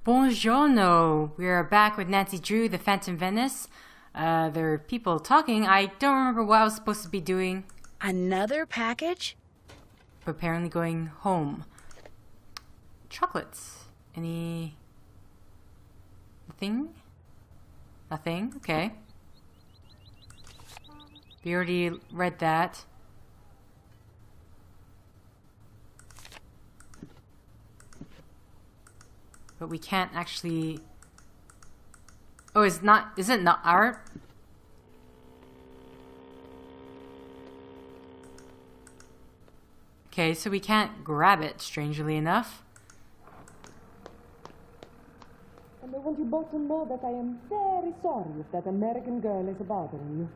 Buongiorno! We are back with Nancy Drew, the Phantom of Venice. There are people talking. I don't remember what I was supposed to be doing. Another package? But apparently going home. Chocolates. Any... Nothing? Nothing? Okay. We already read that. But we can't actually... Oh, is it not art? Okay, so we can't grab it, strangely enough. And I want you both to know that I am very sorry if that American girl is bothering you.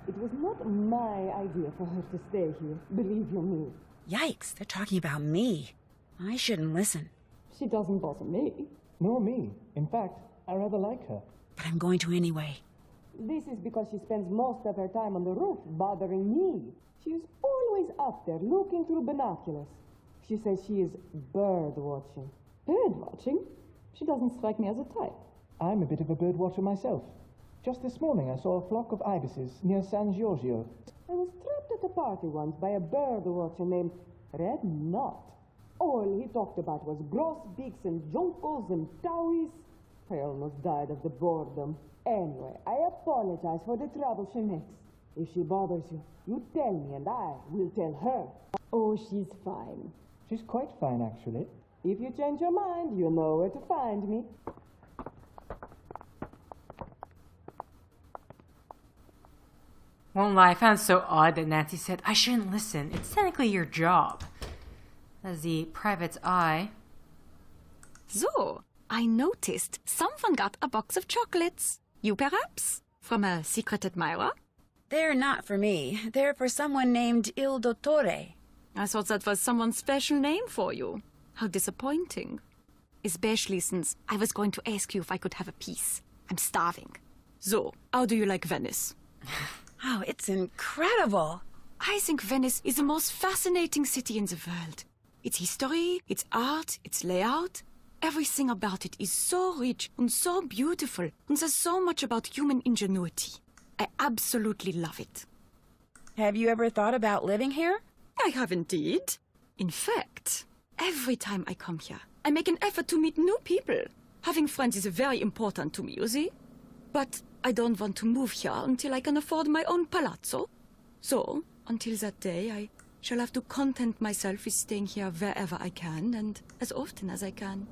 It was not my idea for her to stay here, believe you me. Yikes, they're talking about me. I shouldn't listen. She doesn't bother me. Nor me. In fact, I rather like her. But I'm going to anyway. This is because she spends most of her time on the roof bothering me. She is always up there looking through binoculars. She says she is bird watching. Bird watching? She doesn't strike me as a type. I'm a bit of a bird watcher myself. Just this morning I saw a flock of ibises near San Giorgio. I was trapped at a party once by a bird watcher named Red Knot. All he talked about was grosbeaks and juncos and towies. I almost died of the boredom. Anyway, I apologize for the trouble she makes. If she bothers you, you tell me and I will tell her. Oh, she's fine. She's quite fine, actually. If you change your mind, you know where to find me. Won't lie, I found it so odd that Nancy said, I shouldn't listen. It's technically your job. As the private eye. So, I noticed someone got a box of chocolates. You perhaps? From a secret admirer? They're not for me. They're for someone named Il Dottore. I thought that was someone's special name for you. How disappointing. Especially since I was going to ask you if I could have a piece. I'm starving. So, how do you like Venice? Oh, it's incredible. I think Venice is the most fascinating city in the world. Its history, its art, its layout, everything about it is so rich and so beautiful, and there's so much about human ingenuity. I absolutely love it. Have you ever thought about living here? I have indeed. In fact, every time I come here, I make an effort to meet new people. Having friends is very important to me, you see? But I don't want to move here until I can afford my own palazzo. So, until that day, I shall have to content myself with staying here wherever I can and as often as I can.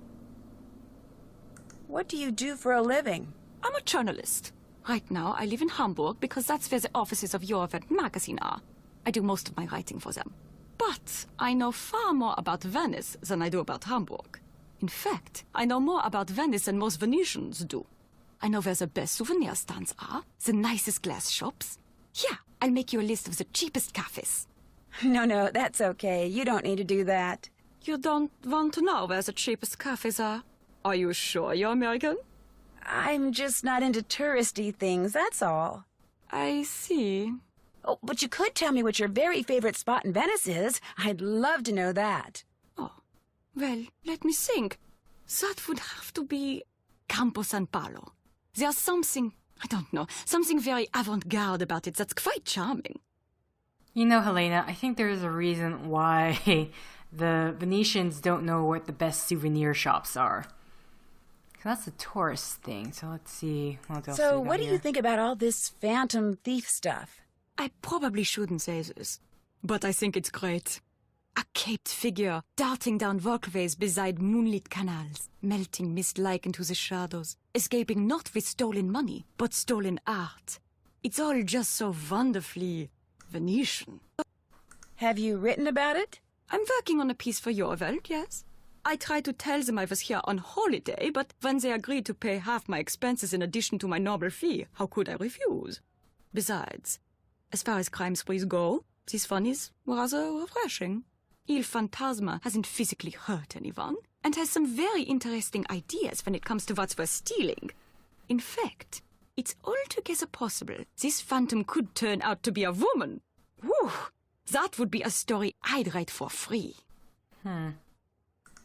What do you do for a living? I'm a journalist. Right now, I live in Hamburg because that's where the offices of Your Event magazine are. I do most of my writing for them. But I know far more about Venice than I do about Hamburg. In fact, I know more about Venice than most Venetians do. I know where the best souvenir stands are, the nicest glass shops. Here, I'll make you a list of the cheapest cafes. No, that's okay. You don't need to do that. You don't want to know where the cheapest cafes are? Are you sure you're American? I'm just not into touristy things, that's all. I see. Oh, but you could tell me what your very favorite spot in Venice is. I'd love to know that. Oh, well, let me think. That would have to be Campo San Paolo. There's something, I don't know, something very avant-garde about it that's quite charming. You know, Helena, I think there's a reason why the Venetians don't know what the best souvenir shops are. That's a tourist thing, so let's see what else So we got what do here. you think about all this phantom thief stuff? I probably shouldn't say this, but I think it's great. A caped figure darting down walkways beside moonlit canals, melting mist-like into the shadows, escaping not with stolen money, but stolen art. It's all just so wonderfully Venetian. Have you written about it? I'm working on a piece for Your Welt, yes. I tried to tell them I was here on holiday, but when they agreed to pay half my expenses in addition to my normal fee, how could I refuse? Besides, as far as crime sprees go, this one is rather refreshing. Il Fantasma hasn't physically hurt anyone, and has some very interesting ideas when it comes to what's worth stealing. In fact, it's altogether possible this phantom could turn out to be a woman. Whew! That would be a story I'd write for free.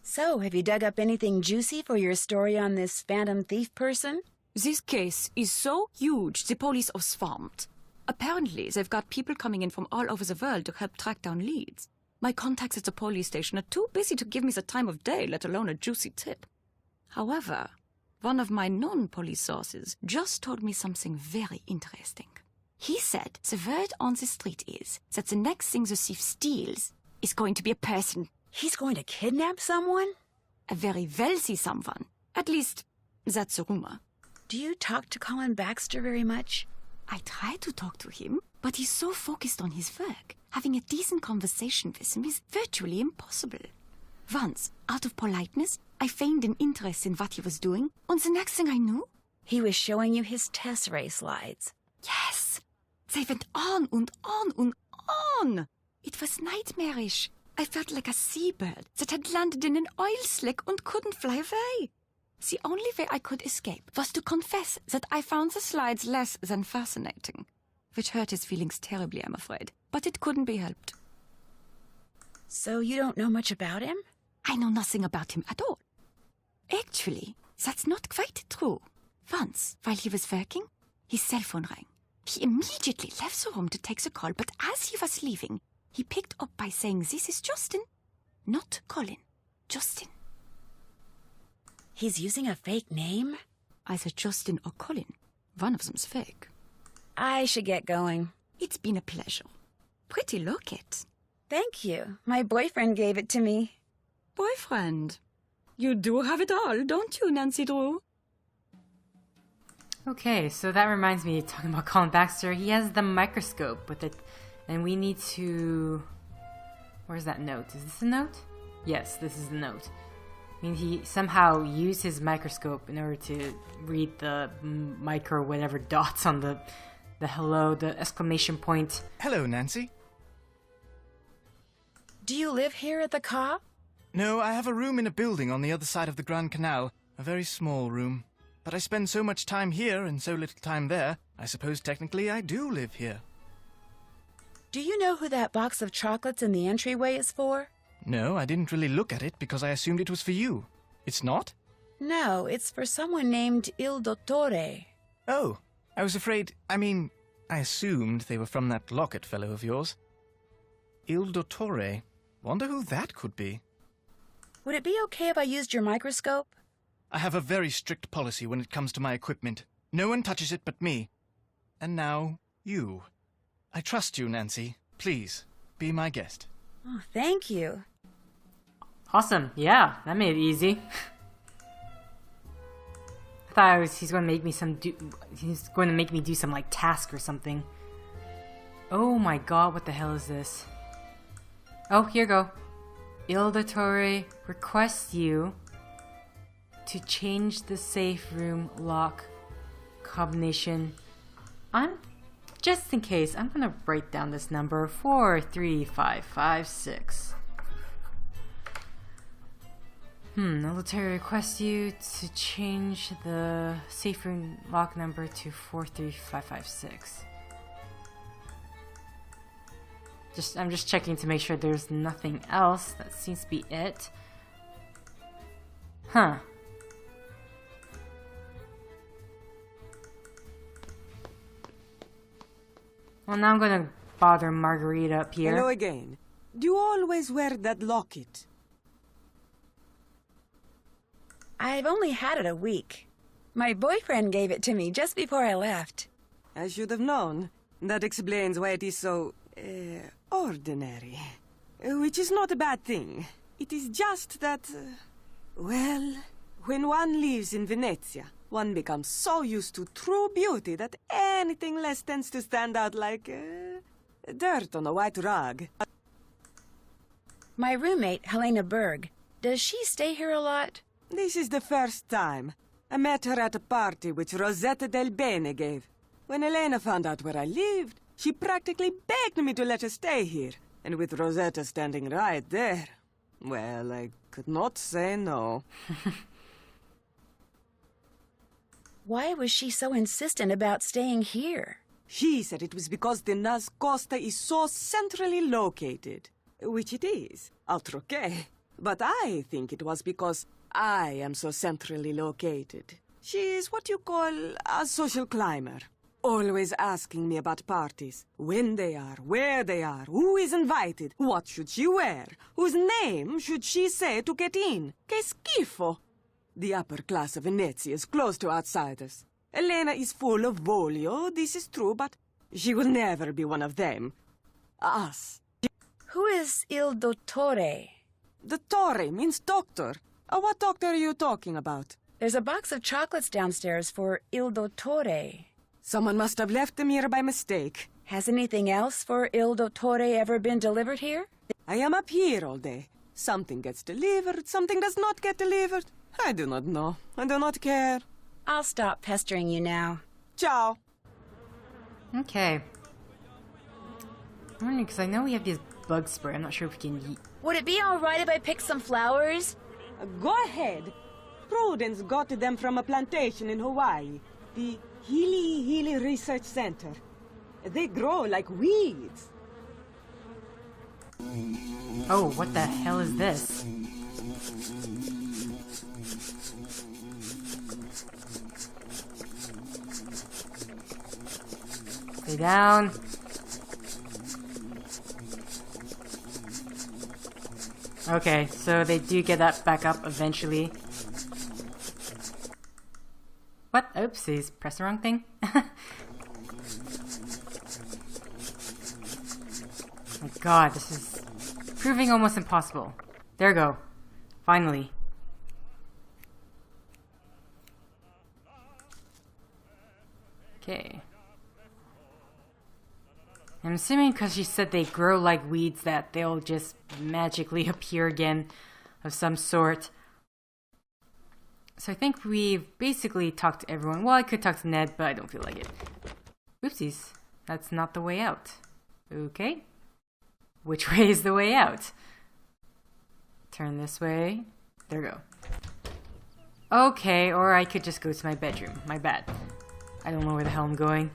So, have you dug up anything juicy for your story on this phantom thief person? This case is so huge, the police are swamped. Apparently, they've got people coming in from all over the world to help track down leads. My contacts at the police station are too busy to give me the time of day, let alone a juicy tip. However, one of my non-police sources just told me something very interesting. He said the word on the street is that the next thing the thief steals is going to be a person. He's going to kidnap someone? A very wealthy someone. At least, that's the rumor. Do you talk to Colin Baxter very much? I try to talk to him, but he's so focused on his work. Having a decent conversation with him is virtually impossible. Once, out of politeness, I feigned an interest in what he was doing, and the next thing I knew... He was showing you his test ray slides. Yes! They went on and on and on! It was nightmarish. I felt like a seabird that had landed in an oil slick and couldn't fly away. The only way I could escape was to confess that I found the slides less than fascinating, which hurt his feelings terribly, I'm afraid, but it couldn't be helped. So you don't know much about him? I know nothing about him at all. Actually, that's not quite true. Once, while he was working, his cell phone rang. He immediately left the room to take the call, but as he was leaving, he picked up by saying, "This is Justin." Not Colin. Justin. He's using a fake name? Either Justin or Colin. One of them's fake. I should get going. It's been a pleasure. Pretty locket. Thank you. My boyfriend gave it to me. Boyfriend? You do have it all, don't you, Nancy Drew? Okay, so that reminds me, talking about Colin Baxter, he has the microscope with it, and we need to... Where's that note? Is this a note? Yes, this is the note. I mean, he somehow used his microscope in order to read the micro whatever dots on the hello, the exclamation point. Hello, Nancy. Do you live here at the Ca? No, I have a room in a building on the other side of the Grand Canal. A very small room. But I spend so much time here and so little time there, I suppose technically I do live here. Do you know who that box of chocolates in the entryway is for? No, I didn't really look at it because I assumed it was for you. It's not? No, it's for someone named Il Dottore. Oh, I was afraid... I assumed they were from that locket fellow of yours. Il Dottore. Wonder who that could be. Would it be okay if I used your microscope? I have a very strict policy when it comes to my equipment. No one touches it but me. And now, you. I trust you, Nancy. Please, be my guest. Oh, thank you. Awesome. Yeah, that made it easy. I thought he's going to make me he's going to make me do some like task or something. Oh my god, what the hell is this? Oh, here you go. Il Dottore requests you to change the safe room lock combination. Just in case, I'm gonna write down this number 43556. Il Dottore requests you to change the safe room lock number to 43556. I'm just checking to make sure there's nothing else. That seems to be it. Huh. Well, now I'm gonna bother Marguerite up here. Hello again. Do you always wear that locket? I've only had it a week. My boyfriend gave it to me just before I left. I should have known. That explains why it is so... ordinary. Which is not a bad thing. It is just that... well, when one lives in Venezia, one becomes so used to true beauty that anything less tends to stand out like... dirt on a white rug. My roommate, Helena Berg, does she stay here a lot? This is the first time. I met her at a party which Rosetta Del Bene gave. When Elena found out where I lived, she practically begged me to let her stay here. And with Rosetta standing right there, well, I could not say no. Why was she so insistent about staying here? She said it was because the Nascosta is so centrally located. Which it is. Altro che. But I think it was because I am so centrally located. She's what you call a social climber. Always asking me about parties. When they are, where they are, who is invited, what should she wear, whose name should she say to get in. Che schifo! The upper class of Venezia is closed to outsiders. Elena is full of voglio, this is true, but she will never be one of them. Us. Who is Il Dottore? Dottore means doctor. What doctor are you talking about? There's a box of chocolates downstairs for Il Dottore. Someone must have left them here by mistake. Has anything else for Il Dottore ever been delivered here? I am up here all day. Something gets delivered, something does not get delivered. I do not know. I do not care. I'll stop pestering you now. Ciao. Okay. I'm wondering, because I know we have this bug spray. I'm not sure if we can Would it be all right if I picked some flowers? Go ahead. Prudence got them from a plantation in Hawaii. The Healy Research Center. They grow like weeds. Oh, what the hell is this? Stay down. Okay, so they do get that back up eventually. What? Oopsies, press the wrong thing. My god, this is proving almost impossible. There we go. Finally. Okay. I'm assuming because she said they grow like weeds that they'll just magically appear again of some sort. So I think we've basically talked to everyone. Well, I could talk to Ned, but I don't feel like it. Oopsies. That's not the way out. Okay. Which way is the way out? Turn this way. There we go. Okay, or I could just go to my bedroom. My bad. I don't know where the hell I'm going.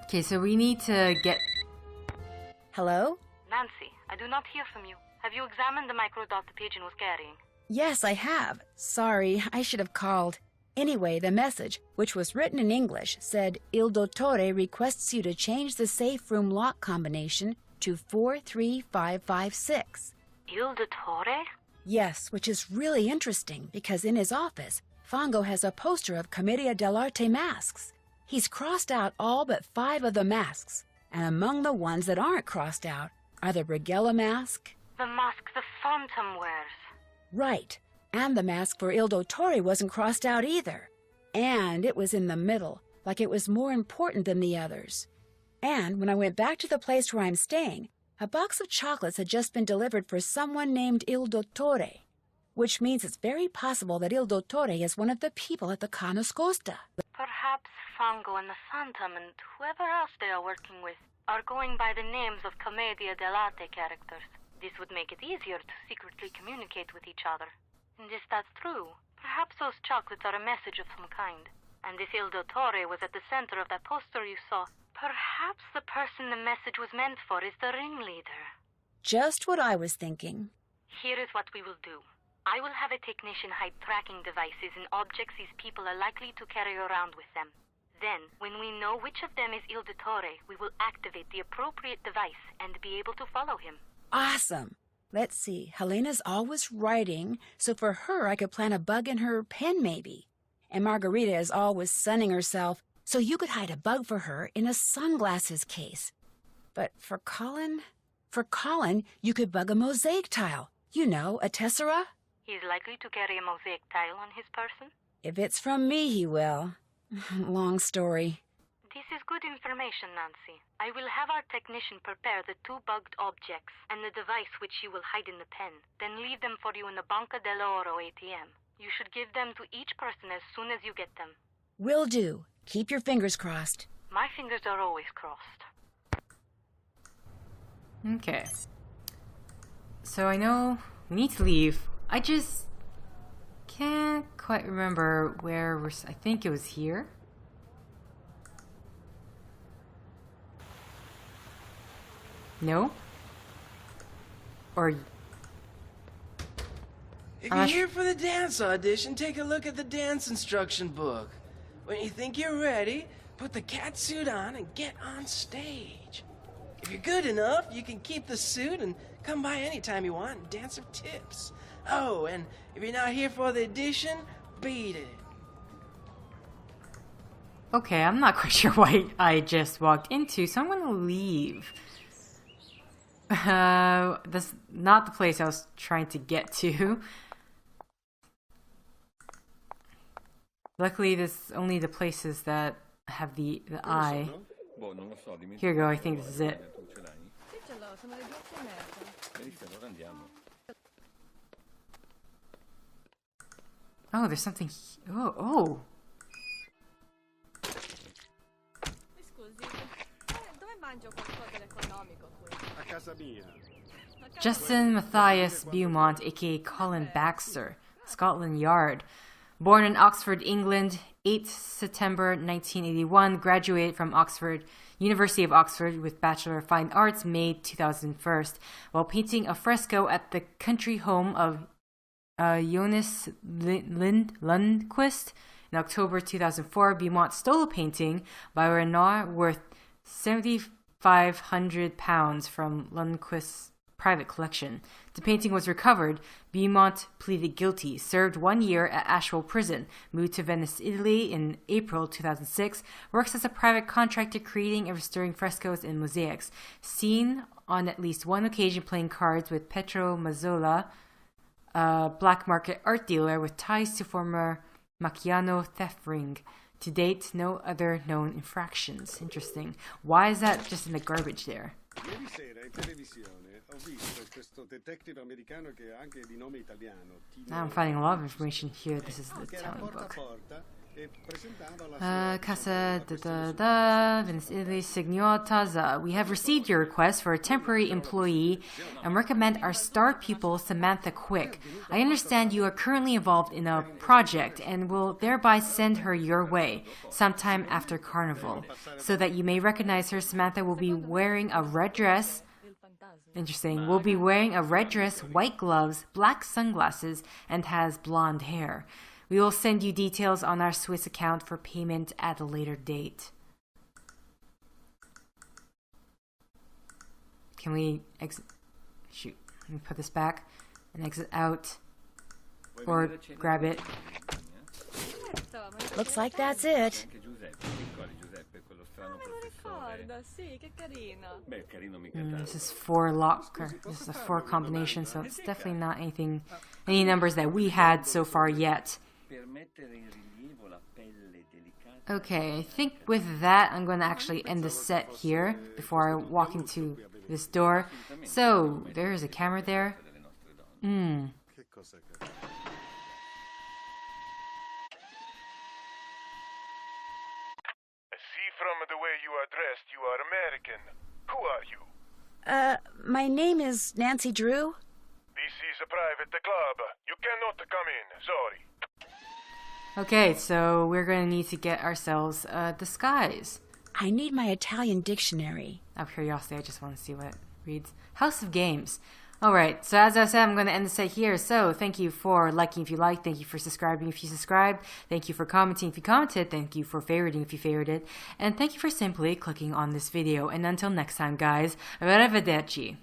Okay, so we need to get... Hello? Nancy, I do not hear from you. Have you examined the microdot the pigeon was carrying? Yes, I have. Sorry, I should have called. Anyway, the message, which was written in English, said Il Dottore requests you to change the safe room lock combination to 43556. Il Dottore? Yes, which is really interesting because in his office, Fango has a poster of Commedia dell'arte masks. He's crossed out all but 5 of the masks, and among the ones that aren't crossed out are the Brighella mask. The mask the Phantom wears. Right, and the mask for Il Dottore wasn't crossed out either. And it was in the middle, like it was more important than the others. And when I went back to the place where I'm staying, a box of chocolates had just been delivered for someone named Il Dottore, which means it's very possible that Il Dottore is one of the people at the Ca' Nascosta. Perhaps Fango and the Phantom and whoever else they are working with are going by the names of Commedia dell'arte characters. This would make it easier to secretly communicate with each other. And if that's true, perhaps those chocolates are a message of some kind. And if Il Dottore was at the center of that poster you saw, perhaps the person the message was meant for is the ringleader. Just what I was thinking. Here is what we will do. I will have a technician hide tracking devices in objects these people are likely to carry around with them. Then, when we know which of them is Il Dottore, we will activate the appropriate device and be able to follow him. Awesome. Let's see. Helena's always writing, so for her I could plant a bug in her pen maybe. And Margarita is always sunning herself, so you could hide a bug for her in a sunglasses case. But for Colin, you could bug a mosaic tile. You know, a tessera. He is likely to carry a mosaic tile on his person? If it's from me, he will. Long story. This is good information, Nancy. I will have our technician prepare the 2 bugged objects and the device which you will hide in the pen, then leave them for you in the Banca dell'Oro ATM. You should give them to each person as soon as you get them. Will do. Keep your fingers crossed. My fingers are always crossed. Okay. So I know we need to leave. I just can't quite remember where we're... I think it was here. No? Or... If you're here for the dance audition, take a look at the dance instruction book. When you think you're ready, put the cat suit on and get on stage. If you're good enough, you can keep the suit and come by anytime you want and dance for tips. Oh, and if you're not here for the audition, beat it. Okay, I'm not quite sure what I just walked into, so I'm gonna leave. That's not the place I was trying to get to. Luckily, this is only the places that have the eye. Here we go, I think this is it. Oh, there's something. Oh. Justin Matthias Beaumont, aka Colin Baxter, Scotland Yard. Born in Oxford, England, 8 September 1981, graduated from University of Oxford with Bachelor of Fine Arts, May 2001, while painting a fresco at the country home of Jonas Lundquist. In October 2004, Beaumont stole a painting by Renoir worth £7,500 from Lundquist's private collection. The painting was recovered. Beaumont pleaded guilty, served 1 year at Ashwell Prison, moved to Venice, Italy in April 2006, works as a private contractor creating and restoring frescoes and mosaics, seen on at least one occasion playing cards with Pietro Mazzola, a black market art dealer with ties to former Macchiano theft ring. To date, no other known infractions. Interesting. Why is that just in the garbage there? Now I'm finding a lot of information here. This is the Italian book. Casa Venice, Italy, Signor Taza. We have received your request for a temporary employee and recommend our star pupil Samantha Quick. I understand you are currently involved in a project and will thereby send her your way sometime after Carnival. So that you may recognize her, Samantha will be wearing a red dress. Interesting. Will be wearing a red dress, white gloves, black sunglasses, and has blonde hair. We will send you details on our Swiss account for payment at a later date. Can we exit? Shoot. Let me put this back and exit out. Or grab it. Looks like that's it. This is 4 locker. This is a 4 combination, so it's definitely not any numbers that we had so far yet. Okay, I think with that, I'm going to actually end the set here before I walk into this door. So, there is a camera there. See from the way you are dressed, you are American. Who are you? My name is Nancy Drew. This is a private club. You cannot come in. Sorry. Okay, so we're going to need to get ourselves a disguise. I need my Italian dictionary. Out of curiosity, I just want to see what it reads. House of Games. Alright, so as I said, I'm going to end the set here. So, thank you for liking if you liked. Thank you for subscribing if you subscribed. Thank you for commenting if you commented. Thank you for favoriting if you favorited. And thank you for simply clicking on this video. And until next time, guys, arrivederci.